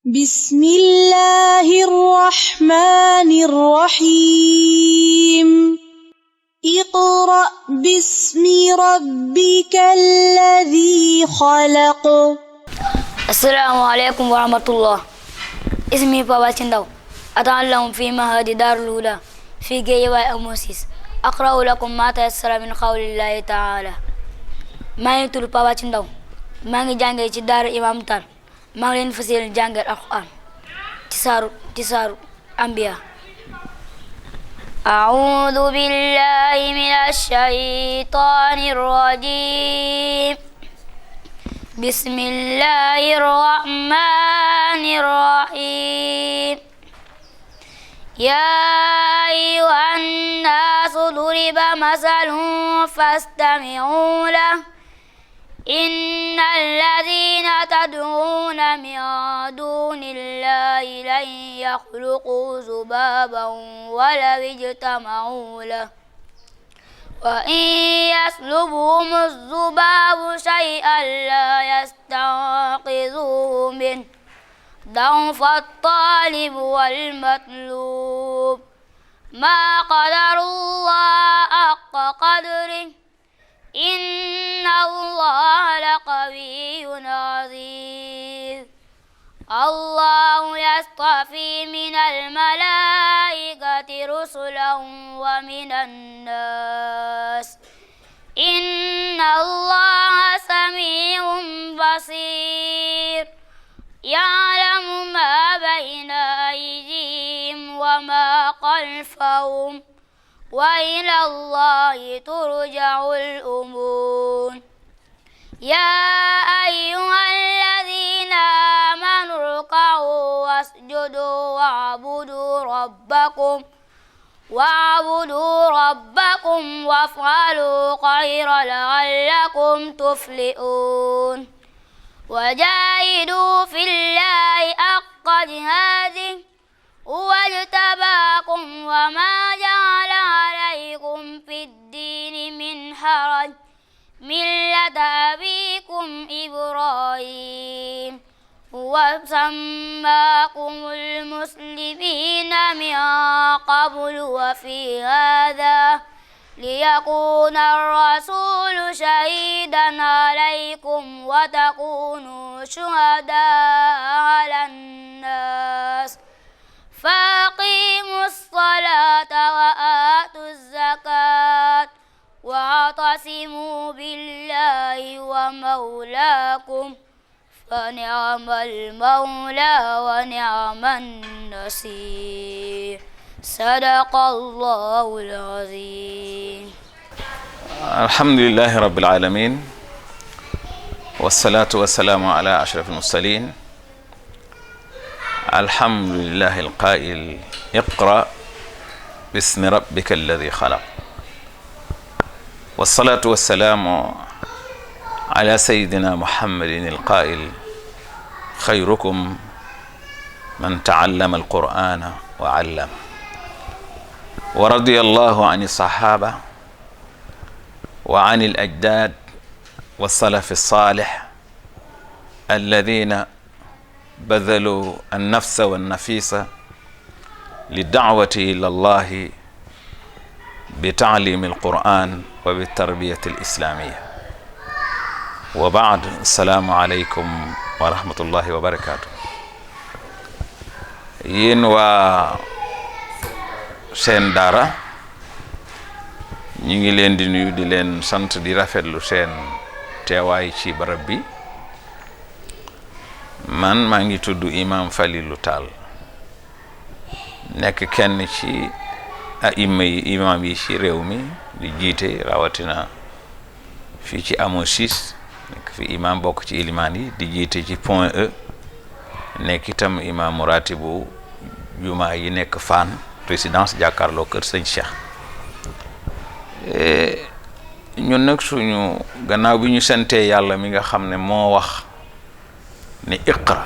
بسم الله الرحمن الرحيم اقرأ باسم ربك الذي خلق. السلام عليكم ورحمة الله. اسمي بابا تندو، أتعلم في معهد دار الهدى في جيواي أموسيس. أقرأ لكم ما تيسر من قول الله تعالى. maa ngi tudd Papa ci Ndaw, maa ngi jàngee ci daara Imam Tall, maa ngi leen fas yéene jàngal Alxuraan ci saaru Anbiya. أعوذ بالله من الشيطان الرجيم. بسم الله الرحمن الرحيم. يا أيها الناس ضرب مثل فاستمعوا له. إن الذين تدعون من دون الله لن يخلقوا ذبابا ولو اجتمعوا له وإن يسلبهم الذباب شيئا لا يستنقذوه منه ضعف الطالب والمطلوب. ما قدر الله حق قدره إن الله لقوي عزيز. الله يصطفي من الملائكة رسلا ومن الناس إن الله سميع بصير. يعلم ما بين أيديهم وما خلفهم وإلى الله ترجع الأمور. يا أيها الذين آمنوا اركعوا واسجدوا واعبدوا ربكم وافعلوا خير لعلكم تفلحون. وجاهدوا في الله حق جهاده هو اجتباكم وما جعل عليكم في الدين من حرج ملة أبيكم إبراهيم هو سماكم المسلمين من قبل وفي هذا ليكون الرسول شهيدا عليكم وتكونوا شهداء على الناس. فأقيموا الصلاة وآتوا الزكاة واعتصموا بالله ومولاكم فنعم المولى ونعم النصير. صدق الله العظيم. الحمد لله رب العالمين والصلاة والسلام على أشرف المرسلين. الحمد لله القائل اقرأ باسم ربك الذي خلق. والصلاة والسلام على سيدنا محمد القائل خيركم من تعلم القرآن وعلم. ورضي الله عن الصحابة وعن الأجداد والسلف الصالح الذين بذلوا النفس والنفيس للدعوة إلى الله بتعليم القرآن وبالتربية الإسلامية. وبعد السلام عليكم ورحمة الله وبركاته. yéen waa seen daara ñu ngi leen di nuyu di leen sant di rafetlu seen teewaay ci barab bi. man maa ngi tudd Imam Falilou Tall nekk kenn ci imam yi ci réew mi di jiite rawatina fii ci Amosis nekk fi imam bokk ci ilimaan yi di jiite ci Point E nekk itam imam ratibu juma yi nekk Fann résidence jàkkaarloo kër sëñ Cheikh. ñun nag suñu gannaaw bi ñu santee yàlla mi nga xam ne moo wax ne iqra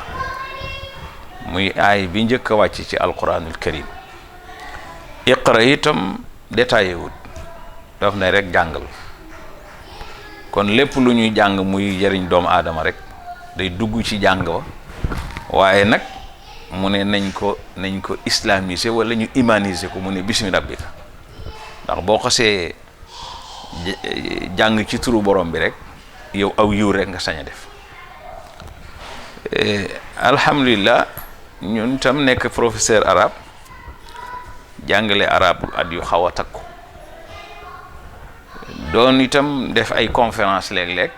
muy aay bi njëkk a wàcc ci alquranul karim. iqra itam détaillé wut daf ne rek jàngal. kon lépp lu ñuy jàng muy jëriñ doomu aadama rek day dugg ci jàng wa waaye nag mu ne nañ ko islamiser wala ñu humaniser ko mu ne bismi rabbika ndax boo xasee jàng ci turu borom bi rek yow aw yiw rek nga sañ a def. alhamdulillah ñun tam nekk professeur arabe jàngale arabe at yu xaw a takku doon itam def ay conférence léeg-léeg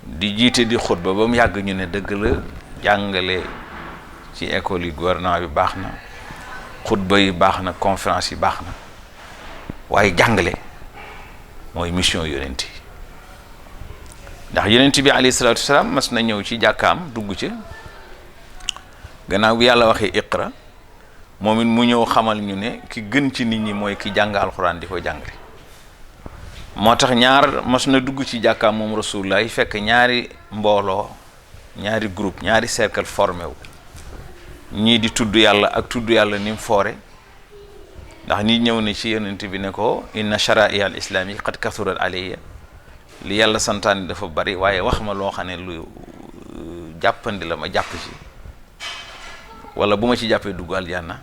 di jiite di xutba ba mu yàgg ñu ne dëgg la jàngale ci école yi gouvernement bi baax na xutba yi baax na conférence yi baax na waaye jàngale mooy mission yonent yi ndax yonent bi alayhi salaatu wasalaam mas na ñëw ci jàkkaam dugg ci gannaaw bi yàlla waxee iqra moom it mu ñëw xamal ñu ne ki gën ci nit ñi mooy ki jàng alxuraan di ko jàngale moo tax ñaar mas na dugg ci jàkkaam moom rasulullah yi fekk ñaari mbooloo ñaari groupe ñaari cercle formé wu ñii di tudd yàlla ak tudd yàlla ni mu foore ndax nit ñëw ne ci yonent bi ne ko inna shara'i al islami qad kathurat alayya li yàlla santaani dafa bari waaye wax ma loo xam ne lu jàppandi la ma jàpp ci wala bu ma ci jàppee dugg aljanna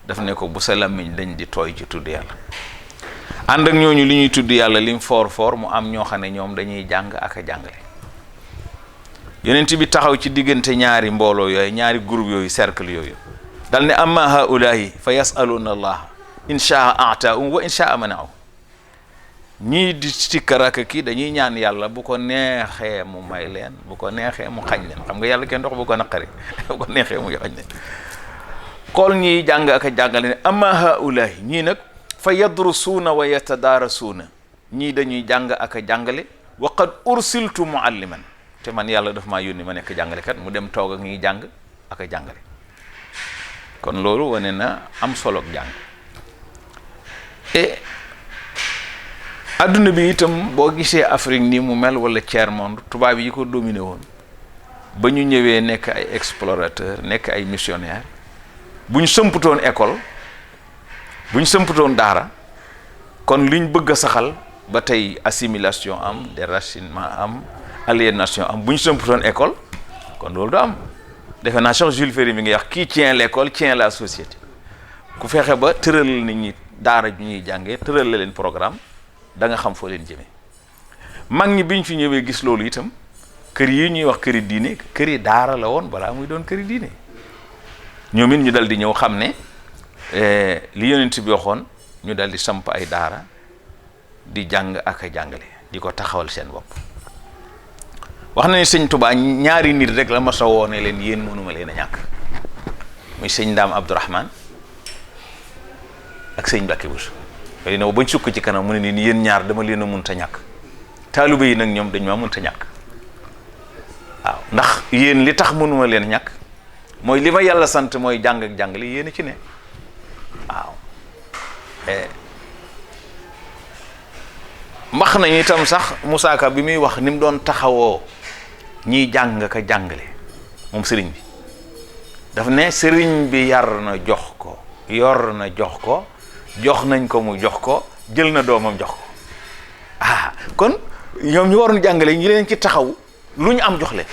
daf ne ko bu sa làmmiñ dañ di tooy ci tudd yàlla ànd ak ñooñu li ñuy tudd yàlla lim foor mu am ñoo xam ne ñoom dañuy jàng ak a jàngale yonent bi taxaw ci diggante ñaari mbooloo yooyu ñaari groupe yooyu cercle yooyu dal ne amma haulahi fa yasaluna allah in shaa aataum wa in shaa manaaw ñii di sikkaraka kii dañuy ñaan yàlla bu ko neexee mu may leen bu ko neexee mu xañ leen xam nga yàlla kenn dox bu ko naqari bu ko neexee mu xañ leen xool ñiy jàng ak a jàngale ne amma haulahi ñii nag fa yadrusuuna wa yatadaarasuuna ñii dañuy jàng ak a jàngale wa qad ursiltu mualliman te man yàlla daf maa yónni ma nekk jàngalekat mu dem toog ak ñuy jàng ak a jàngale kon loolu wane na am solo ak jàng et adduna bi itam boo gisee Afrique nii mu mel wala tiers monde tubaab yi ko dominé woon ba ñu ñëwee nekk ay explorateur nekk ay missionnaire bu ñu sëmputoon école bu ñu sëmputoon daara kon liñ bëgg a saxal ba tey assimilation am déracinement am aliénation am bu ñu sëmputoon école kon loolu du am defe naa sax Jules Ferry mi ngi wax qui tient l'école tient la société ku fexe ba tëral nit ñi daara ju ñuy jàngee tëral la leen programme da nga xam foo leen jëmee mag ñi biñ fi ñëwee gis loolu itam kër yi ñuy wax këri diine këri daara la woon balaa muy doon këri diine ñoom it ñu dal di ñëw xam ne li yonent bi waxoon ñu dal di samp ay daara di jàng ak a jàngale di ko taxawal seen bopp wax na ne sëñ Tuubaa ñaari nit rek la ma sa woone leen yéen mënuma leen a ñàkk muy sëñ Ndaam Abdourahman ak sëñ Mbàkke Buso yooyu ne bañ sukk ci kanam mu ne nii yéen ñaar dama leen a mënta ñàkk taalibe yi nag ñoom dañ maa mënta ñàkk waaw ndax yéen li tax mënuma leen ñàkk mooy li ma yàlla sant mooy jàng ak jàngale yéen a ci ne waaw wax nañu itam sax Moussa Ka bi muy wax ni mu doon taxawoo ñiy jàng ka jàngale moom sëriñ bi daf ne sëriñ bi yar na jox ko yor na jox ko jox nañ ko mu jox ko jël na doomam jox ko kon ñoom ñu waroon jàngale ñi leen ci taxaw lu ñu am jox leen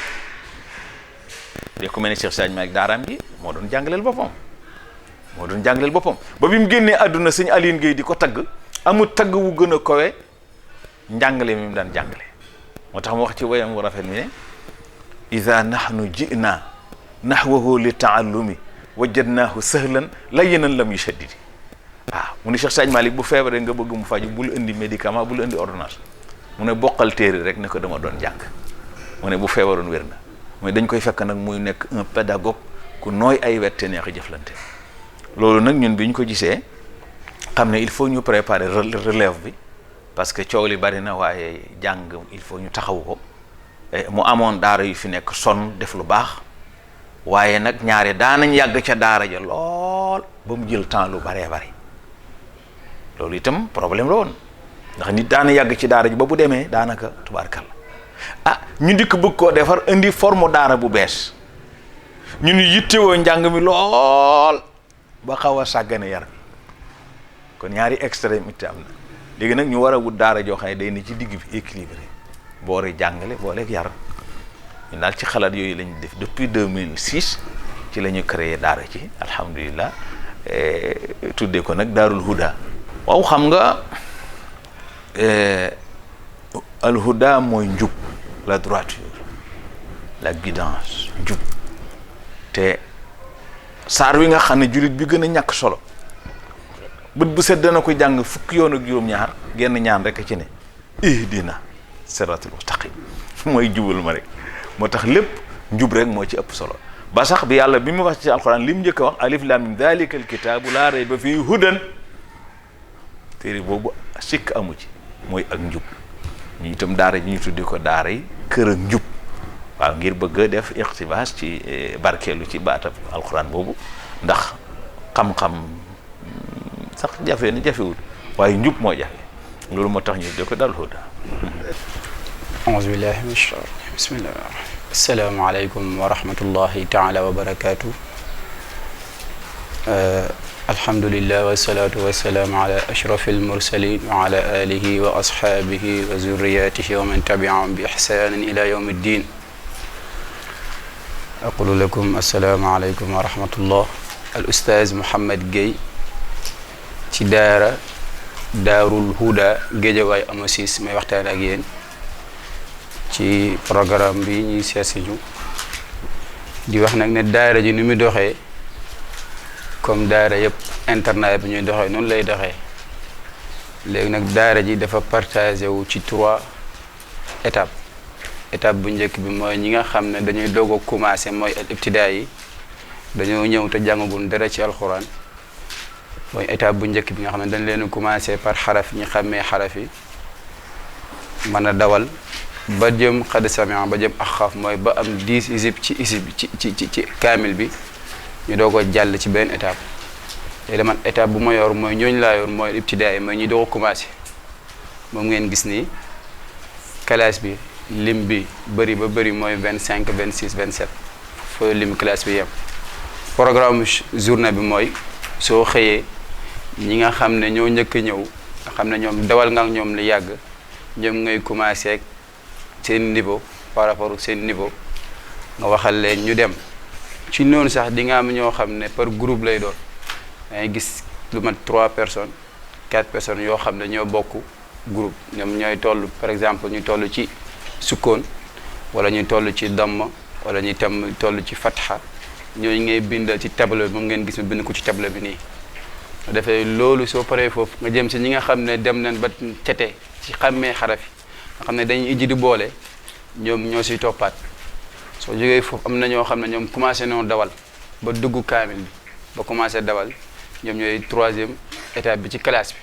de ku mel ne Cheikh Sadio Malick daaraam ji moo doon jàngaleel boppam ba bi mu génnee àdduna sëñ Aline Gueye di ko tagg amul tagg wu gën a kowe njàngale mi mu daan jàngale moo tax mu wax ci woyam wu rafet mi ne ida nahnu ji'na nahwahu li taallumi wajadnaahu sahlan layyinan lam yushaddidi mu ne Cheikh Sadio Malick bu feebaree nga bëgg mu faju bul indi médicament bul indi ordonnance mu ne bokkal téere rek ne ko dama doon jàng mu ne bu feebaroon wér na mooy dañ koy fekk nag muy nekk un pédagogue ku nooy ay wette neex a jëflante loolu nag ñun bi ñu ko gisee xam ne il faut ñu préparer relève bi parce que coow li bari na waaye jàng il faut ñu taxawu ko mu amoon daara yu fi nekk sonn def lu baax waaye nag ñaare daanañ yàgg ca daara ja lool ba mu jël temps lu baree bari loolu itam problème la woon ndax nit daana yàgg ci daara ji ba bu demee daanaka tubaarkalla ñu dikk bëgg koo defar indi forme daara bu bees ñu ni yittewoo njàng mi lool ba xaw a sàggane yar bi kon ñaari extrémité am na léegi nag ñu war a wut daara joo xam ne day ne ci digg bi équilibré boori jàngale booleeg yar ñu daal ci xalaat yooyu lañu def depuis 2006 ci la ñu créé daara ci alhamdulilah tuddee ko nag Daarul Huda. waaw xam nga al huda mooy njub, la droiture, la guidance, njub. te saar wi nga xam ne jullit bi gën a ñàkk solo bët bu set dana ko jàng fukki yoon ak juróom-ñaar genn ñaan rek ci ne ihdina siratal mustaqim mooy jubal ma rek. moo tax lépp njub rek moo ci ëpp solo ba sax bi yàlla bi mu wax ci alquran li mu njëkk a wax alif lam mim dalika alkitaabu laa rayba fii hudan, téere boobu sikk amu ci mooy ak njub. ñu itam daara ji ñu tuddi ko daara yi kër ak njub, waaw ngir bëgg a def iqtibaas ci barkeelu ci baatab alquran boobu, ndax xam-xam sax jafe na jafewul waaye njub moo jafe. loolu moo tax ñu tuddi ko Daarul Huda. auzu billahi min shaytaani rajiim, bismillah. assalaamu aleykum wa rahmatullahi taala wa barakaatu. alhamdulillah wasalaatu wasalaamu ala ashrafi almursalin wa ala alihi wa ashaabihi wa zurriyatihi wa man tabiahum bi ihsanin ila yawmi ddin. aqulu lakum assalaamu aleykum wa rahmatullah. al ustaaz Mouhamed Gueye ci daara Daarul Huda Géejawaay Amosis may waxtaan ak yéen ci programme bi ñuy seesi ñu di wax nag ne daara ji ni mu doxee comme daara yëpp internet bi ñuy doxee noonu lay doxee. léegi nag daara ji dafa partagé wu ci 3 étapes. étape bu njëkk bi mooy ñi nga xam ne dañuy doog a commencé mooy al ibtidaa yi, dañoo ñëw te jàngagul dara ci alxuraan. mooy étape bu njëkk bi nga xam ne dañ leen a commencé par xaraf ñi xàmmee xaraf yi mën a dawal ba jëm xad samia ba jëm axaaf, mooy ba am 10 isib ci kaamil bi ñu doog a jàll ci benn étape. léegi man étape bu ma yor mooy ñooñu laa yor mooy ibtidaa yi mooy ñi doog a commencé. moom ngeen gis nii classe bi lim bi bëri ba bëri mooy 25 26 27 fooy lim classe bi yem. programme journée bi mooy soo xëyee ñi nga xam ne ñoo njëkk a ñëw nga xam ne ñoom dawal nga ak ñoom lu yàgg, ñoom ngay commencé ak seen niveau par rapport ak seen niveau nga waxal leen ñu dem. ci noonu sax di nga am ñoo xam ne par groupe lay doon, dangay gis lu mat 3 personnes 4 personnes yoo xam ne ñoo bokk groupe. ñoom ñooy toll par exemple ñu toll ci sukkoon wala ñu toll ci damma wala ñu tam toll ci fatha, ñooñu ngay bindal ci tableau bi moom ngeen gis ma bind ko ci tableau bi nii. dafay loolu soo paree foofu nga jëm si ñi nga xam ne dem nañ ba tete ci xàmmee xaraf yi nga xam ne dañuy ijji di boole, ñoom ñoo siy toppaat. soo jógee foofu am na ñoo xam ne ñoom commencé noo dawal ba dugg kaamil bi ba commencé dawal, ñoom ñooy 3e étape bi ci classe bi.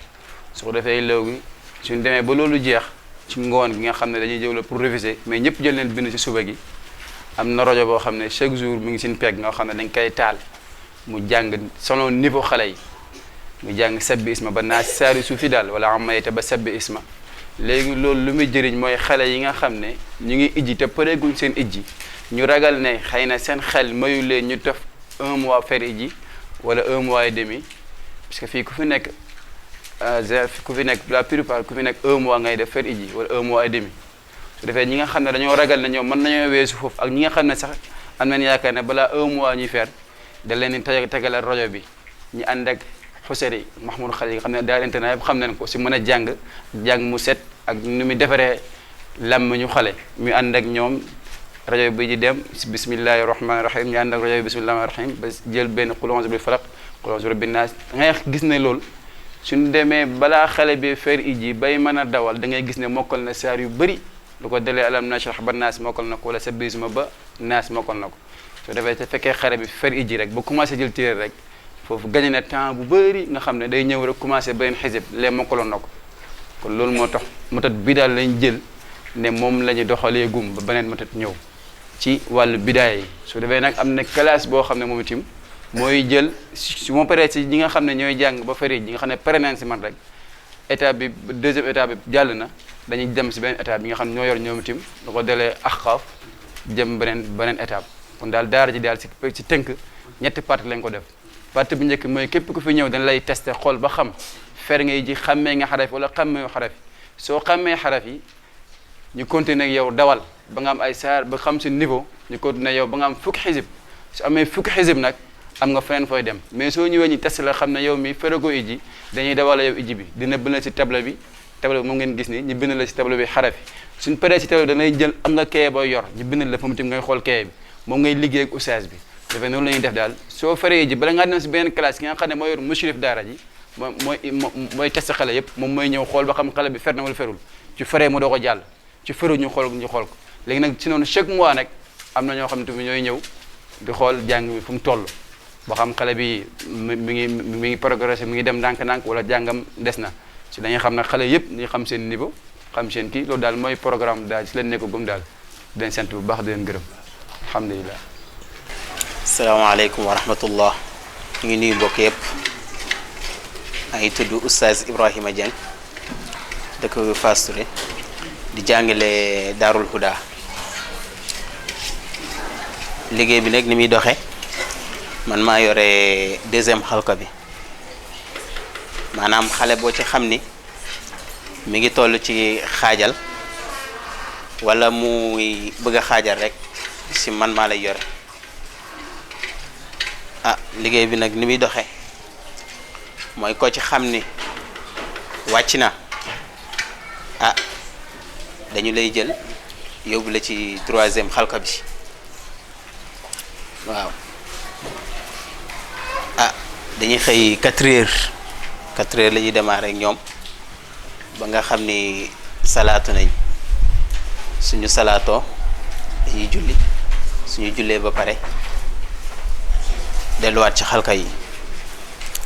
soo defee léegi suñ demee ba loolu jeex ci ngoon gi nga xam ne dañuy jëw pour réviser, mais ñëpp jël leen bind ci suba gi. am na rajo boo xam ne chaque jour mu ngi seen pegg nga xam ne dañ koy taal mu jàng selon niveau xale yi, mu jàng sabbi isma ba naa saari suufi daal wala amayta ba sabbi isma. léegi loolu lu muy jëriñ mooy xale yi nga xam ne ñu ngi ijji te pareeguñ seen ijji, ñu ragal ne xëy na seen xel mayu leen ñu def 1 mois faire ijji wala 1 mois et demi, parce que fii ku fi nekk la plupart ku fi nekk 1 mois ngay def faire ijji wala 1 mois et demi. su defee ñi nga xam ne dañoo ragal ne ñoom mën nañoo weesu foofu ak ñi nga xam ne sax am nañ yaakaar ne balaa 1 mois ñuy faire da leen di tegalal rajo bi ñu ànd ak Xusari Mahmoud Xalil yi nga xam ne daal internet yëpp xam nañ ko si mën a jàng mu set ak nu muy defaree làmm ñu xale mu ànd ak ñoom rajo bi di dem bismillahi rahmaani rahim ñu ànd ak rajo bi bismillahi rahmaani rahim ba jël benn qul a'uuzu bil falaq qul a'uuzu bi rabbin naas. da ngay gis ne loolu suñu demee balaa xale bi faire iji bay mën a dawal da ngay gis ne mokkal na saar yu bëri. lu ko dalee alam nashrah ba naas mokkal na ko wala sabbi isma ba naas mokkal na ko. soo defee te fekkee xale bi faire iji rek ba commencé jël téere rek foofu gagné na temps bu bëri nga xam ne day ñëw rek commencé benn xisib lee mokkaloon na ko. kon loolu moo tax méthode bi daal lañ jël ne moom la ñu doxalee gum ba beneen méthode ñëw ci wàllu bidaay yi. su defee nag am na classe boo xam ne moom itam mooy jël su ma paree si ñi nga xam ne ñooy jàng ba fari ñi nga xam ne pare nañ si man rek étape bi 2e étape bi jàll na dañuy dem si beneen étape bi nga xam ne ñoo yor ñoom itam da ko delee axaaf jëm beneen étape. kon daal daara ji daal si tënk ñetti partie lañ ko def. partie bu njëkk mooy képp ku fi ñëw dañ lay testé xool ba xam fer ngay ji xàmmee nga xaraf wala xàmmee xaraf yi. soo xàmmee xaraf yi ñu continuer ak yow dawal ba nga am ay saar ba xam si niveau ñu continuer yow ba nga am fukki xisib su amee fukki xisib nag am nga feneen fooy dem mais soo ñëwee ñu test la xam ne yow mi ferego iji dañuy dawala yow iji bi dina bind si table bi moom ngeen gis ni ñu bind la si table bi xarafi suñ paree si table bi danay jël am nga kaye booy yor ñu bind la fa mu tim ngay xool kaye bi moom ngay liggéey ak oustaz bi dafay noonu la ñuy def daal soo feree iji bala ngaa dem si beneen classe ki nga xam ne moo yor mushrif daara ji mooy test xale yëpp moom mooy ñëw xool ba xam xale bi fer na wala ferul ci feree mu doo ko jàll ci feru ñu xool ko léegi nag ci noonu chaque mois nag am na ñoo xam ne ñooy ñëw di xool jàng bi fu mu toll boo xam xale bi mi ngi progressé mi ngi dem ndànk-ndànk wala jàngam des na si dañuy xam nag xale yëpp ñu xam seen niveau xam seen kii loolu daal mooy programme daal si leen nekk gum daal di leen sant bu baax di leen gërëm alhamdulilah. asalaamaaleykum wa rahmatullah ñu ngi nuyu mbokk yëpp maa ngi tudd oustaz Ibrahima Dieng dëkk Fass Touré di jàngale Daarul Huda liggéey bi nag ni muy doxe man maa yore deuxième xalqa bi maanaam xale boo ci xam ni mi ngi toll ci xaajal wala muy bëgg a xaajal rek si man maa lay yore liggéey bi nag ni muy doxe mooy ko ci xam ni wàcc na dañu lay jël yóbbu la ci troisième xalqa bi waaw dañuy xëy 4 heures la ñuy démarrer ak ñoom ba nga xam ni salaatu nañ suñu salaatoo dañuy julli suñu jullee ba pare delluwaat ci xalqa yi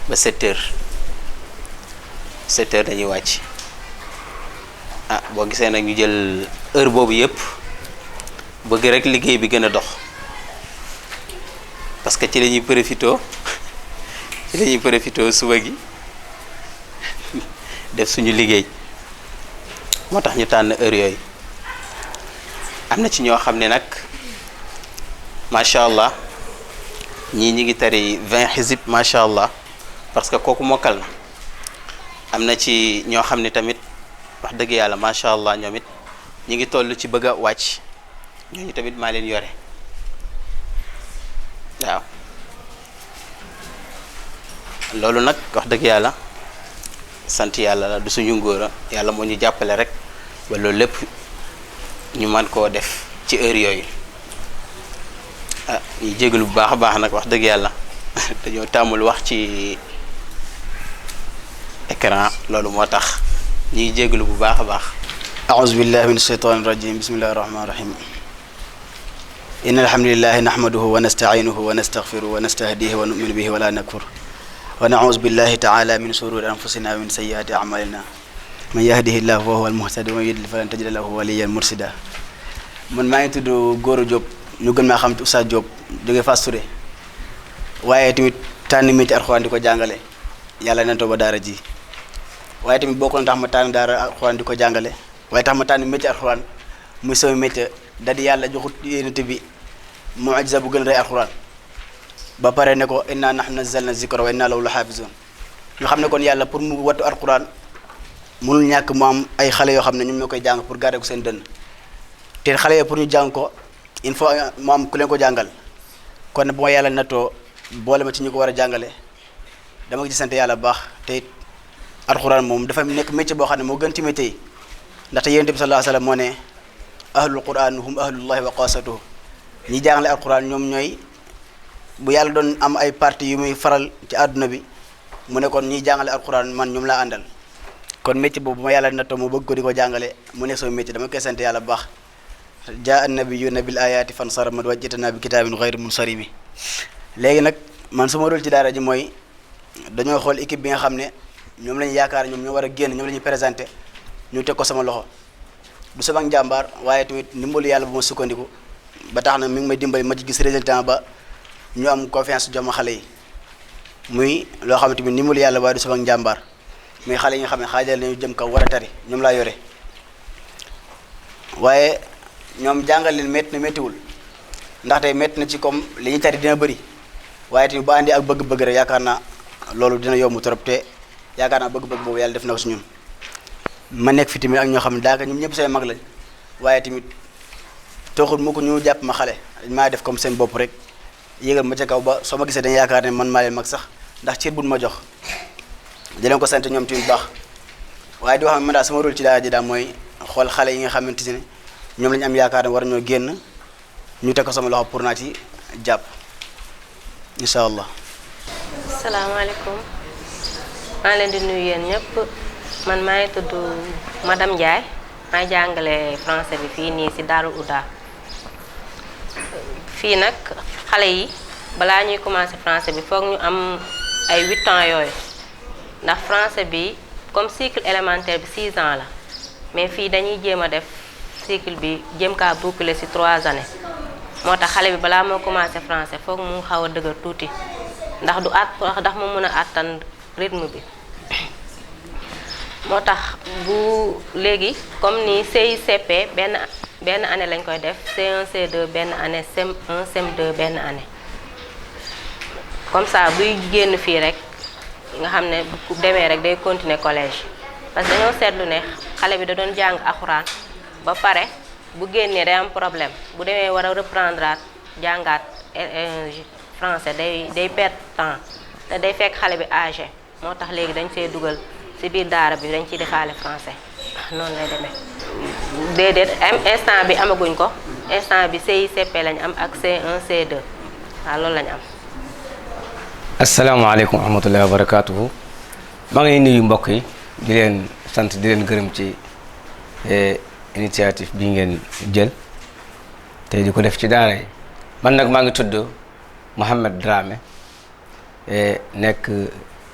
ba 7 heures dañuy wàcc boo gisee nag ñu jël heure boobu yëpp bëgg rek liggéey bi gën a dox parce que ci la ñuy profité suba gi def suñu liggéey moo tax ñu tànn heure yooyu am na ci ñoo xam ne nag macha allah ñii ñi ngi tari 20 xisib macha allah parce que kooku mokkal na am na ci ñoo xam ne tamit wax dëgg yàlla macha allah ñoom it ñi ngi toll ci bëgg a wàcc ñooñu tamit maa leen yore waaw loolu nag wax dëgg yàlla sant yàlla la du suñu ngóora yàlla moo ñu jàppale rek ba loolu lépp ñu mën koo def ci heure yooyu ñu jégalu bu baax a baax nag wax dëgg yàlla dañoo tàmmul wax ci écran loolu moo tax ñuy jégalu bu baax a baax. أعوذ بالله من الشيطان الرجيم بسم الله الرحمن الرحيم إن الحمد لله نحمده ونستعينه ونستغفره ونستهديه ونؤمن به ولا نكفر ونعوذ بالله تعالى من شرور أنفسنا ومن سيئات أعمالنا من يهده الله فهو المهتد ومن يضلل فلن تجد له وليا مرشدا man maa ngi tudd Gora Diop ñu gën maa xam ci Oustaz Diop jóge Fass Touré waaye tamit tànn métier alxuraan di ko jàngale yàlla nantoo ba daara ji waaye tamit bokk na tax ma tànn daara alxuraan di ko jàngale waaye tax ma tànn métier alxuraan muy sama métier da di yàlla joxut yéenante bi mu'jiza bu gën a rëy alxuraan ba pare ne ko inna nahnu nazzalna zikra wa inna lahu lahafizun ñu xam ne kon yàlla pour mu wattu alxuraan mënul ñàkk mu am ay xale yoo xam ne ñoom ñoo koy jàng pour garder ko seen dënn te xale yoo pour ñu jàng ko il faut mu am ku leen ko jàngal kon bu ma yàlla nattoo boole ma ci ñu ko war a jàngale dama ci sant yàlla bu baax te it alxuraan moom dafa nekk métier boo xam ne moo gën ci métier yi ndaxte yonent bi sallallahu alayhi wa sallam moo ne ahlul quran hum ahlullahi wa qaasatuhu ñi jàngale alxuraan ñoom ñooy bu yàlla doon am ay parti yu muy faral ci àdduna bi mu ne kon ñiy jàngale alxuraan man ñoom laa àndal kon métier boobu bu ma yàlla nattoo moo bëgg ko di ko jàngale mu nekk sama métier dama koy sant yàlla bu baax jaa annabiyuna bil ayati fansaramat wajjatana bi kitaabin ghayri munsarimi léegi nag man su ma dul ci daara ji mooy dañoo xool équipe bi nga xam ne ñoom la ñu yaakaar ñoom ñoo war a génn ñoom la ñuy présenté ñu teg ko sama loxo du sama njàmbaar waaye tamit ndimbalu yàlla bu ma sukkandiku ba tax na mi ngi may dimbali ma ci gis résultat ba ñu am confiance jox ma xale yi muy loo xam ne tamit ndimbalu yàlla waaye du sama njàmbaar muy xale yi nga xam ne xaajal nañu jëm kaw war a tari ñoom laa yore waaye ñoom jàngal leen métti na méttiwul ndaxte métti na ci comme li ñuy tari dina bëri waaye tamit bu andi ak bëgg-bëgg rek yaakaar naa loolu dina yomb trop te yaakaar naa bëgg-bëgg boobu yàlla def na ko si ñun ma nekk fi tamit ak ñoo xam ne daanaka ñoom ñëpp say mag lañ waaye tamit taxul mu ko ñu jàpp ma xale maa def comme seen bopp rek yéegal ma ca kaw ba soo ma gisee dañu yaakaar ne man maa leen mag sax ndax cër buñ ma jox di leen ko sant ñoom tamit baax waaye di wax man daal sama rôle ci daara ji daal mooy xool xale yi nga xamante ne ñoom lañu am yaakaar ne war ñoo génn ñu teg ko sama loxo pour naa ci jàpp incha allah. asalaamaaleykum maa ngi leen di nuyu yéen ñëpp man maa ngi tudd madame Ndiaye maa jàngale français bi fii nii ci Darou Houda fii nag xale yi balaa ñuy commencer français bi foog ñu am ay 8 ans yooyu ndax français bi comme cycle élémentaire bi 6 ans la mais fii dañuy jéem a def cycle bi jéem kaa boucler ci 3 années moo tax xale bi balaa moo commencer français foog mu xaw a dëgër tuuti ndax ndax mu mën a àttan rythme bi moo tax bu léegi comme ni CICP benn année lañ koy def C1 C2 benn année CM1 CM2 benn année comme ça buy génn fii rek nga xam ne bu demee rek day continuer collège parce que dañoo seetlu ne xale bi da doon jàng alxuraan ba pare bu génnee day am problème bu demee war a reprendre jàngaat français day perdre temps te day fekk xale bi âgé moo tax léegi dañ see dugal ci biir daara bi dañ ciy defaale français noonu lay demee déedéet instant bi amaguñ ko instant bi CICP lañ am ak C1 C2 waaw loolu lañ am. asalaamaaleykum wa rahmatullahi wa barakaatuhu maa ngi nuyu mbokk yi di leen sant di leen gërëm ci initiative bi ngeen jël te di ko def ci daara yi man nag maa ngi tudd Mouhamed Dramé nekk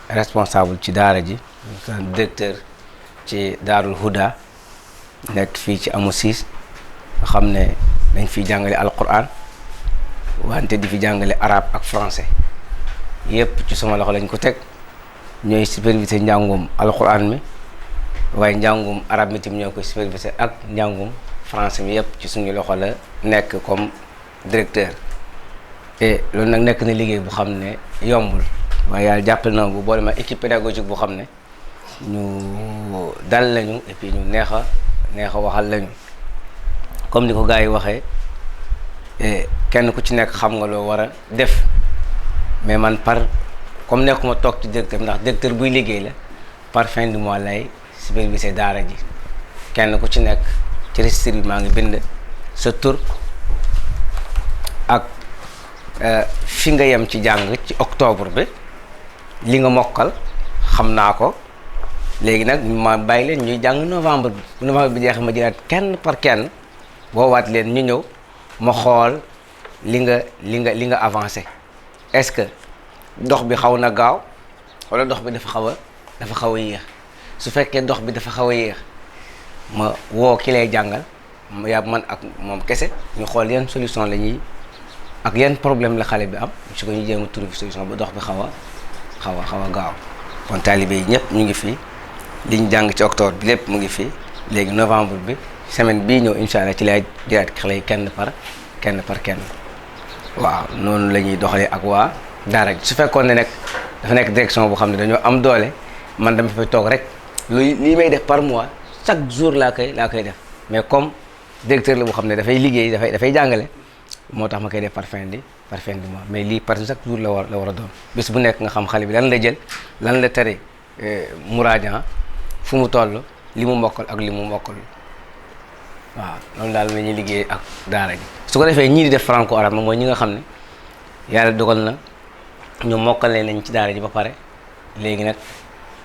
responsable ci daara ji directeur ci Darul Houda nekk fii ci Hamo 6 nga xam ne dañ fiy jàngale alquran wante di fi jàngale arabe ak français yëpp ci sama loxo lañ ko teg ñooy superviser njàngum alquran mi waaye njàngum arabe mi tamit ñoo koy superviser ak njàngum français mi yëpp ci suñu loxo la nekk comme directeur et loolu nag nekk na liggéey bu xam ne yombul waaye yàlla jàppale na bu boole ma équipe pédagogique bu xam ne ñu dal lañu et puis ñu neex a waxal lañu comme ni ko gars yi waxee kenn ku ci nekk xam nga loo war a def mais man comme nekkuma toog ci directeur ndax directeur buy liggéey la par fin du mois lay superviser daara ji kenn ku ci nekk ci registre bi maa ngi bind sa tur ak fi nga yem ci jàng ci octobre bi li nga mokkal xam naa ko léegi nag ma bàyyi leen ñuy jàng novembre bi bu novembre bi jeexee ma jëlaat kenn par kenn woowaat leen ñu ñëw ma xool li nga avancé est-ce que dox bi xaw na gaaw wala dox bi dafa xaw a yéex su fekkee dox bi dafa xaw a yéex ma woo ki lay jàngal yaa man ak moom kese ñu xool yan solution la ñuy ak yan problème la xale bi am su ko ñu jéem a trouver solution ba dox bi xaw a gaaw kon taalibe yi ñëpp ñu ngi fii li ñu jàng ci octobre bi lépp mu ngi fii léegi novembre bi semaine bii ñëw incha allah ci lay jëlaat xale yi kenn par kenn waaw noonu la ñuy doxalee ak waa daara ji su fekkoon ne nag dafa nekk direction boo xam ne dañoo am doole man dama fay toog rek lii may def par mois chaque jour laa koy def mais comme directeur la boo xam ne dafay liggéey dafay jàngale moo tax ma koy def par fin du mois mais lii par chaque jour la war a doon bés bu nekk nga xam xale bi lan la jël lan la tere muraaja fu mu toll li mu mokkal ak li mu mokkal waaw loolu daal la ñuy liggéey ak daara ji su ko defee ñii di def franco arabe mooy ñi nga xam ne yàlla dogal na ñu mokkale nañ ci daara ji ba pare léegi nag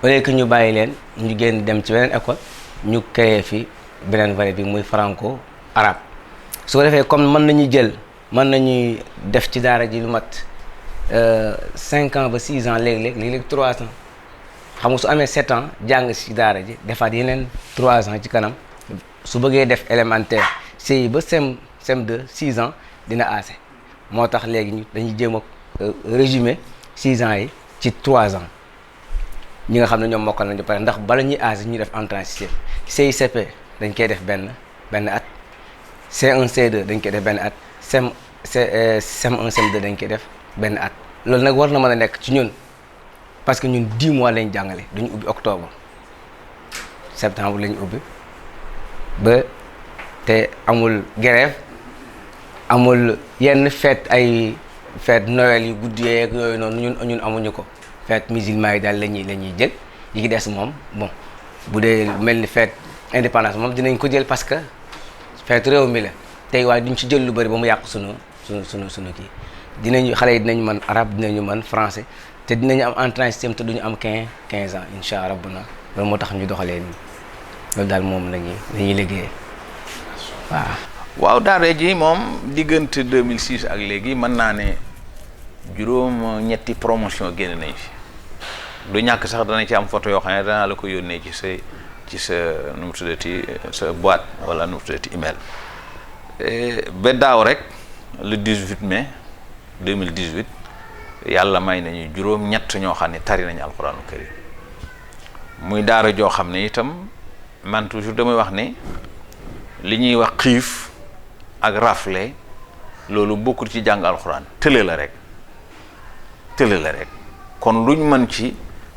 au lieu que ñu bàyyi leen ñu génn dem ci beneen école ñu créé fi beneen variété bi muy franco arabe su ko defee comme mën nañuy def ci daara ji lu mat 5 ans ba 6 ans léeg-léeg 3 ans xam nga su amee 7 ans jàng ci daara ji defaat yeneen 3 ans ci kanam su bëggee def élémentaire CI ba CM2 6 ans dina assez moo tax léegi ñu dañuy jéem a résumer 6 ans yi ci 3 ans ñi nga xam ne ñoom mokkal nañu pare ndax bala ñuy âge ñu def entrée en sixième CICP dañ koy def benn at C1 C2 dañ koy def benn at CM1 CM2 dañ koy def benn at loolu nag war na mën a nekk ci ñun parce que ñun 10 mois lañ jàngale duñu ubbi octobre septembre lañu ubbi ba te amul grève amul yenn fête ay fête Noël yu guddi yeeg yooyu noonu ñun amuñu ko fête musulman yi daal la ñuy jël yi ki des moom bon bu dee mel ni fête indépendance moom dinañ ko jël parce que fête réew mi la tey waaye duñ ci jël lu bëri ba mu yàq sunu kii xale yi dinañ mën arabe dinañu mën français te dinañu am entrée en sixième te duñu am 15 ans incha allah rabbuna loolu moo tax ñu doxalee nii loolu daal moom lañuy liggéeyee waaw daara ji moom diggante 2006 ak léegi mën naa ne juróom-ñetti promotion génn nañ fi du ñàkk sax dana ci am photo yoo xam ne danaa la ko yónnee ci sa nu mu tuddati sa boîte wala nu mu tuddati email ba daaw rek le 18 mai 2018 yàlla may nañu juróom-ñett ñoo xam ne tari nañu alquranu karim muy daara joo xam ne itam man toujours damay wax ne li ñuy wax xiif ak rafle loolu bokkul ci jàng alxuraan tële la rek kon luñ mën ci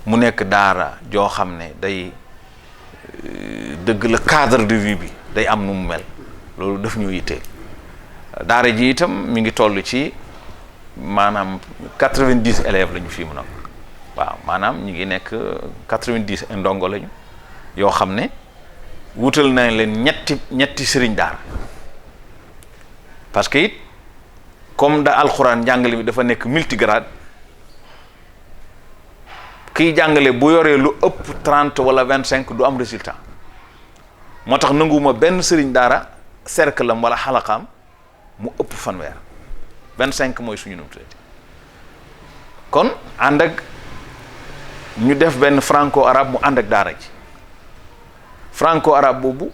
mu nekk daara joo xam ne day dëgg la cadre de vie bi day am nu mu mel loolu daf ñu yitteel daara ji itam mi ngi toll ci maanaam 90 élèves lañu fii mu nag waaw maanaam ñi ngi nekk 90 ndongo lañu yoo xam ne wutal nañ leen ñetti sëriñ daara parce que it comme da alxuraan jàngale bi dafa nekk multigrade kiy jàngale bu yoree lu ëpp 30 wala 25 du am résultat moo tax nanguwuma benn sëriñ daara cercle am wala xalaqaam mu ëpp fanweer 25 mooy suñu numtu kon ànd ak ñu def benn franco arabe mu ànd ak daara ji franco arabe boobu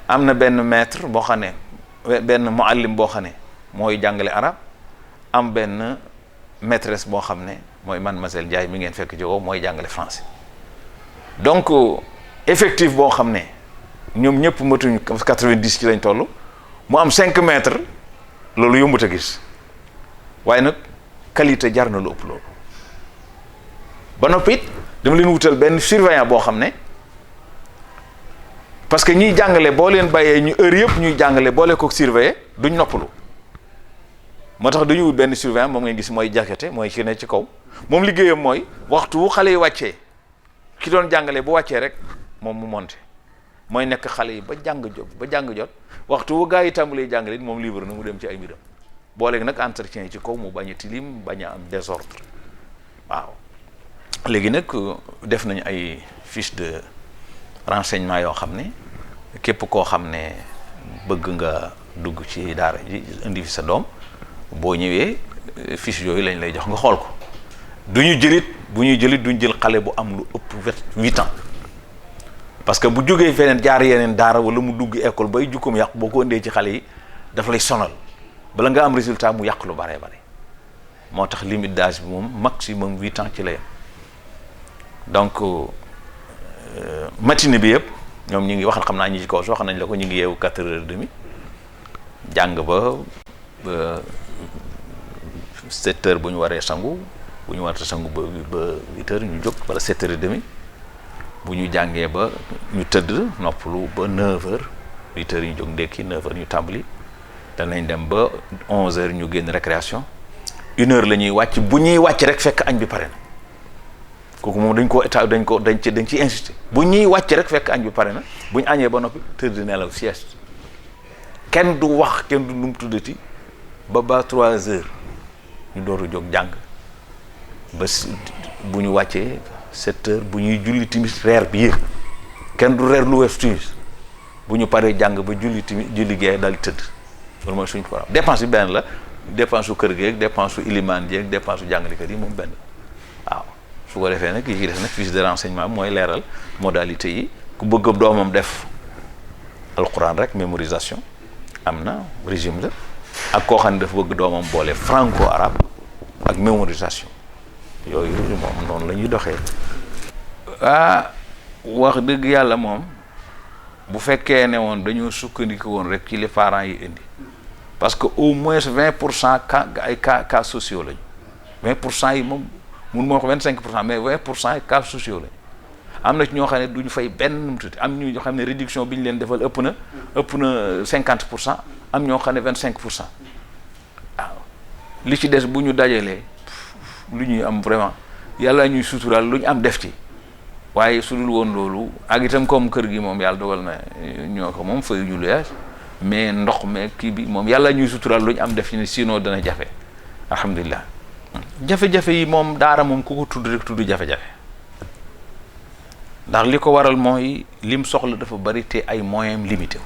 am na benn maître boo xam ne benn muallim boo xam ne mooy jàngale arabe am benn maîtresse boo xam ne mooy mademoiselle Ndiaye mi ngeen fekk jowo mooy jàngale français donc effectif boo xam ne ñoom ñëpp matuñu 90 ci lañ toll mu am 5 maîtres loolu yombut a gis waaye nag qualité jar na lu ëpp loolu ba noppi it dama leen wutal benn surveillant boo xam ne parce que ñiy jàngale boo leen bàyyee ñu heure yëpp ñuy jàngale boole ko surveiller duñ noppalu moo tax dañu wut benn surveillant moom ngeen gis mooy jakete mooy ci ne ci kaw moom liggéeyam mooy waxtu wu xale yi wàccee ki doon jàngale bu wàccee rek moom mu monté mooy nekk xale yi ba jàng jot waxtu wu gaa yi tàmbalee jàngale it moom libre na mu dem ci ay mbiram booleeg nag entretien yi ci kaw mu bañ a tilim bañ a am désordre waaw léegi nag def nañu ay fiche de renseignement yoo xam ne képp koo xam ne bëgg nga dugg ci daara ji indi fi sa doom boo ñëwee fiche yooyu lañ lay jox nga xool ko bu ñuy jëlit duñ jël xale bu am lu ëpp 8 ans parce que bu jógee feneen jaar yeneen daara wala mu dugg école bay jukkoom yàqu boo ko indee ci xale yi dafa lay sonal bala nga am résultat mu yàq lu bare moo tax limite d'âge bi moom maximum 8 ans ci la yem donc matinée bi yëpp ñoom ñu ngi wax xam naa ñi ci kaw soo xam nañ la ko ñu ngi yeewu 4h30 jàng ba 7h bu ñu waree sangu bu ñu waree sangu ba 8h ñu jóg wala 7h30 bu ñu jàngee ba ñu tëdd noppalu ba 9h 8h ñu jóg ndekki 9h ñu tàmbali danañ dem ba 11h ñu génn récréation 1h la ñuy wàcc bu ñuy wàcc rek fekk añ bi pare na kooku moom dañ ci insister bu ñuy wàcc rek fekk añ bi pare na bu ñu añee ba noppi tëdd nelaw sieste kenn du wax kenn du num tuddati ba 3h ñu door a jóg jàng ba bu ñu wàccee 7h bu ñuy julli timis reer bi yéeg kenn du reer lu wees timis bu ñu paree jàng ba julli timis julli gee daal di tëdd loolu mooy suñu programme dépense bi benn la dépense su kër gi ak dépense su ilimaan ji ak dépense su jàngalekat yi moom benn waaw su ko defee nag yi ci def nag fiche de renseignement mooy leeral modalité yi ku bëgg doomam def alquran rek mémorisation am na régime la ak koo xam ne dafa bëgg doomam boole franco arabe ak mémorisation yooyu moom noonu la ñuy doxee wax dëgg yàlla moom bu fekkee ne woon dañoo sukkandiku woon rek ci les parents yi indi parce que au moins 20% cas sociaux lañu 20% yi moom mun moo ko 25% mais 20% yi cas sociaux lañu am na ci ñoo xam ne duñu fay benn nu mu tuuti am ñoo xam ne réduction bi ñu leen defal ëpp na 50% am ñoo xam ne 25% li ci des bu ñu dajalee lu ñuy am vraiment yàlla ñuy suturaal lu ñu am def ci waaye su dul woon loolu ak itam comme kër gi moom yàlla dogal na ñoo ko moom fay ñu luyaas mais ndox mais kii bi moom yàlla ñuy suturaal lu ñu am def ci ne sinon dana jafe alhamdulilah. jafe-jafe yi moom daara moom ku ko tudd rek tudd jafe-jafe ndax li ko waral mooy lim soxla dafa bari te ay moyens limité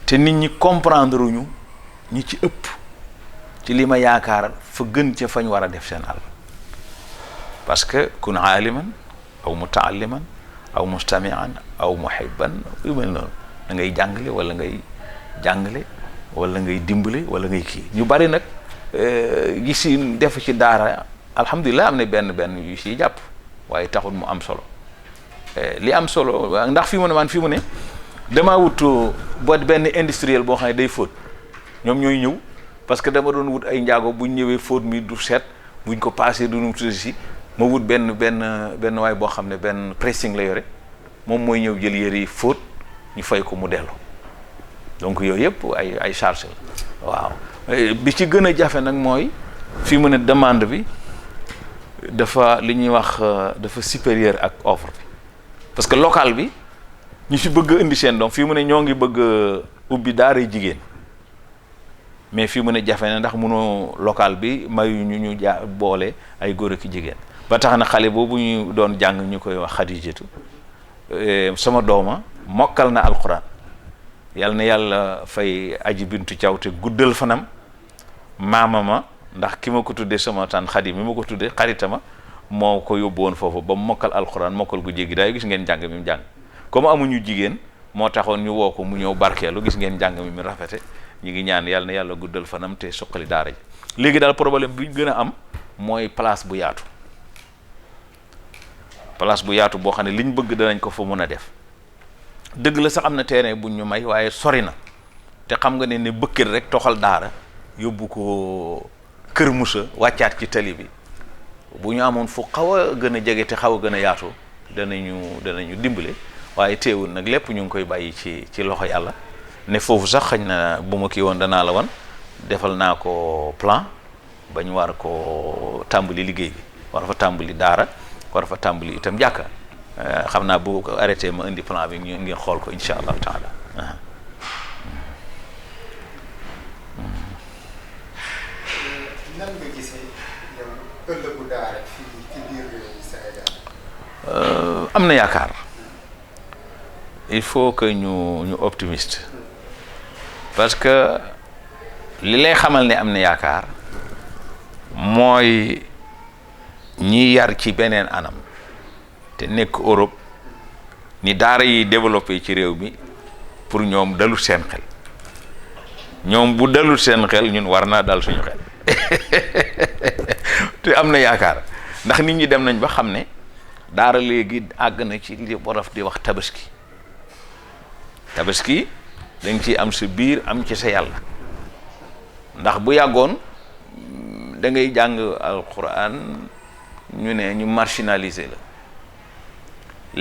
te nit ñi comprendre ñu ñi ci ëpp ci li ma yaakaar fa gën ca fañ war a def seen àll parce que kun aaliman aw mutaalliman aw mustamian aw muhibban yu mel noonu da ngay jàngale wala ngay jàngale wala ngay dimbale wala ngay kii ñu bari nag gis yi def ci daara alhamdulilah am na benn yu siy jàpp waaye taxul mu am solo li am solo ndax fi mu ne man fi mu ne damaa wut benn industriel boo xam ne day fóot ñoom ñooy ñëw parce que dama doon wut ay njaago buñ ñëwee fóot mi du set buñ ko passé du nu tudd si ma wut benn waay boo xam ne benn pressing la yore moom mooy ñëw jël yére yi fóot ñu fay ko mu delloo donc yooyu yëpp ay charge la waaw bi ci gën a jafe nag mooy fi mu ne demande bi dafa li ñuy wax dafa supérieur ak offre bi parce que local bi ñu fi bëgg indi seen doom fii mu ne ñoo ngi bëgg ubbi daaray jigéen mais fii mu ne jafe na ndax mënoo local bi mayu ñu boole ay góor ak jigéen ba tax na xale boobu ñu doon jàng ñu koy wax Xadijatu sama dooma mokkal na alquran yàlla na yàlla fay aji bintu Thiaw te guddal fanam maamama ndax ki ma ko tuddee sama tànn Xadi mi ma ko tuddee xaritama moo ko yóbbu woon foofu ba mu mokkal alquran mokkal gu jéggi daay gis ngeen jàng mi mu jàng comme amuñu jigéen moo taxoon ñu woo ko mu ñëw barkeelu gis ngeen jàng mi rafete ñu ngi ñaan yàlla na yàlla guddal fanam te suqali daara ji léegi daal problème bi ñu gën a am mooy place bu yaatu boo xam ne liñ bëgg danañ ko fa mën a def dëgg la sax am na terrain buñ ñu may waaye sori na te xam nga ne bëkkër rek toxal daara yóbbu ko Kër Musa wàccaat ci tali bi bu ñu amoon fu xaw a gën a jege te xaw a gën a yaatu danañu dimbale waaye teewul nag lépp ñu ngi koy bàyyi ci loxo yàlla ne foofu sax xañ na bu ma kii woon danaa la wan defal naa ko plan ba ñu war ko tàmbali liggéey bi war fa tàmbali daara war fa tàmbali itam jàkka xam naa bu ko arrêté ma indi plan bi ngeen xool ko incha allahu taala. nan nga gisee yow ëllëgu daara fii ci biir réew Sénégal. am na yaakaar il faut que ñu optimiste parce que li lay xamal ne am na yaakaar mooy ñi yar ci beneen anam te nekk Europe ni daara yi développé ci réew mi pour ñoom dalul seen xel ñoom bu dalul seen xel ñun war naa dal suñu xel te am na yaakaar ndax nit ñi dem nañ ba xam ne daara léegi àgg na ci li wolof di wax tabaski dañ ci am sa biir am ci sa yàlla ndax bu yàggoon da ngay jàng alquran ñu ne ñu marginaliser la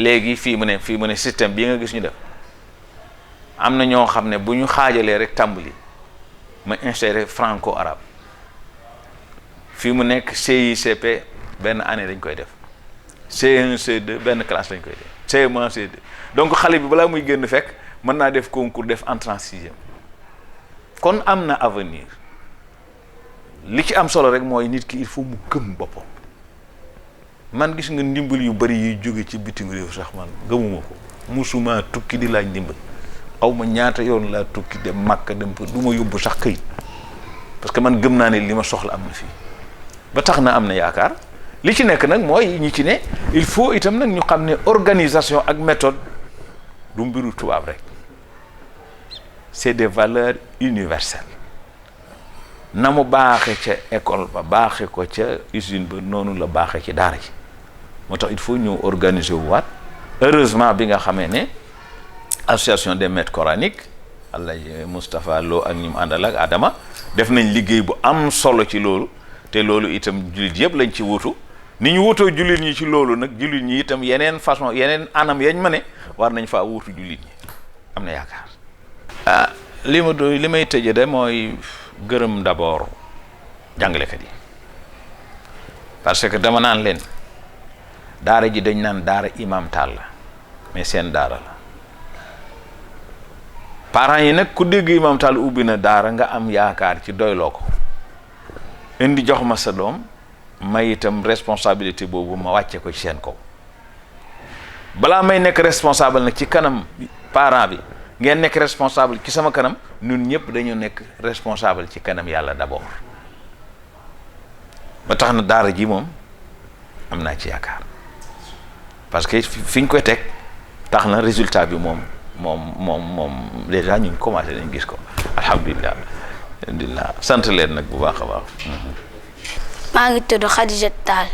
léegi fii mu ne système bii nga gis ñu def am na ñoo xam ne bu ñu xaajalee rek tàmbali ma instauré franco arabe fii mu nekk CICP benn année dañ koy def C1 C2 benn classe lañ koy def CM1 C2 donc xale bi balaa muy génn fekk mën naa def concours def entrée en sixième kon am na avenir li ci am solo rek mooy nit ki il faut mu gëm boppam man gis nga ndimbal yu bari yuy jóge ci bitim réew sax man gëmuma ko musuma tukki di laaj ndimbal aw ma ñaata yoon laa tukki dem Makka dem fa du ma yóbbu sax këyit parce que man gëm naa ne li ma soxla am na fii ba tax na am na yaakaar li ci nekk nag mooy ñi ci ne il faut itam nag ñu xam ne organisation ak méthode du mbiru tubaab rek c'est des valeurs universelles na mu baaxe ca école ba baaxe ko ca usine ba noonu la baaxe ci daara ji moo tax il faut ñu organiser wu waat heureusement bi nga xamee ne association des maîtres coraniques Alaaji Moustapha Lo ak ñi mu àndal ak Adama def nañ liggéey bu am solo ci loolu te loolu itam jullit yëpp lañ ci wutu ni ñu wutoo jullit ñi ci loolu nag jullit ñi itam yeneen façon yeneen anam yañ ma ne war nañ faa wutu jullit ñi am na yaakaar li may tëje de mooy gërëm d'abord jàngalekat yi parce que dama naan leen daara ji dañ naan daara Imam Tall la mais seen daara la parents yi nag ku dégg Imam Tall ubbi na daara nga am yaakaar ci doyloo ko indi jox ma sa doom may itam responsabilité boobu ma wàcce ko ci seen kaw balaa may nekk responsable nag ci kanam parent bi ngeen nekk responsable ci sama kanam ñun ñëpp dañu nekk responsable ci kanam yàlla d'abord ba tax na daara ji moom am naa ci yaakaar parce que fi ñu koy teg tax na résultat bi moom déjà ñu ngi commencé nañ gis ko alhamdulilah sant leen nag bu baax a baax. maa ngi tudd Khadija Tall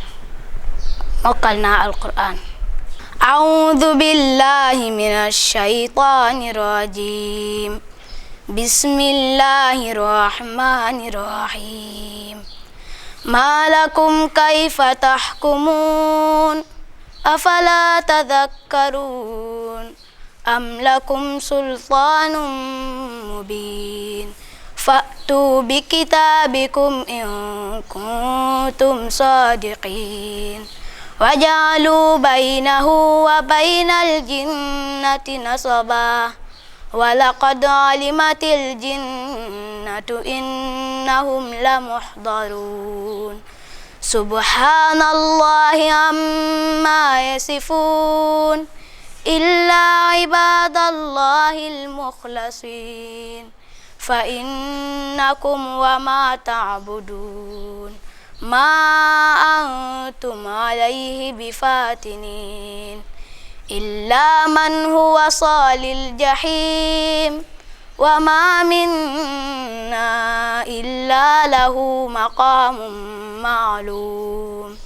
mokkal naa alquran. أعوذ بالله من الشيطان الرجيم بسم الله الرحمن الرحيم ما لكم كيف تحكمون أفلا تذكرون أم لكم سلطان مبين فأتوا بكتابكم إن كنتم صادقين وجعلوا بينه وبين الجنة نصبا ولقد علمت الجنة إنهم لمحضرون سبحان الله عما يصفون إلا عباد الله المخلصين فإنكم وما تعبدون ما أنتم عليه بفاتنين إلا من هو صال الجحيم وما منا إلا له مقام معلوم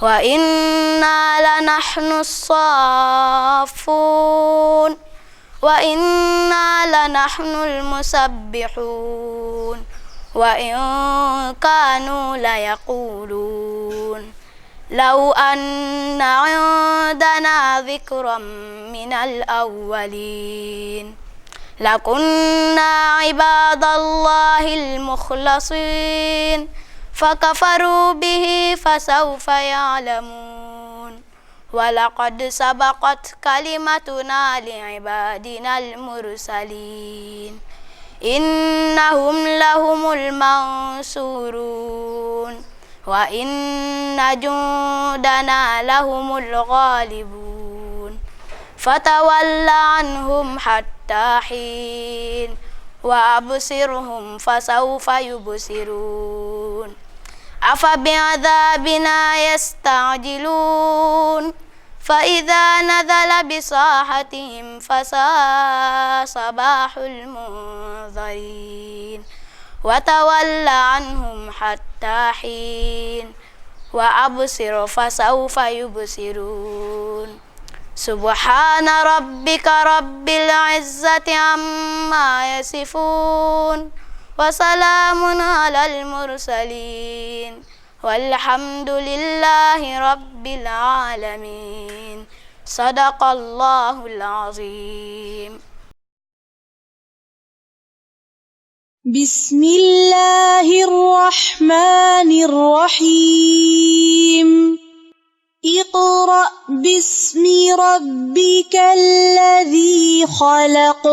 وإنا لنحن الصافون وإنا لنحن المسبحون وإن كانوا ليقولون لو أن عندنا ذكرا من الأولين لكنا عباد الله المخلصين فكفروا به فسوف يعلمون ولقد سبقت كلمتنا لعبادنا المرسلين إنهم لهم المنصورون وإن جندنا لهم الغالبون فتول عنهم حتى حين وأبصرهم فسوف يبصرون أفبعذابنا يستعجلون فإذا نزل بساحتهم فساء صباح المنذرين وتول عنهم حتى حين وأبصر فسوف يبصرون سبحان ربك رب العزة عما يصفون وسلام على المرسلين والحمد لله رب العالمين صدق الله العظيم. بسم الله الرحمن الرحيم اقرأ باسم ربك الذي خلق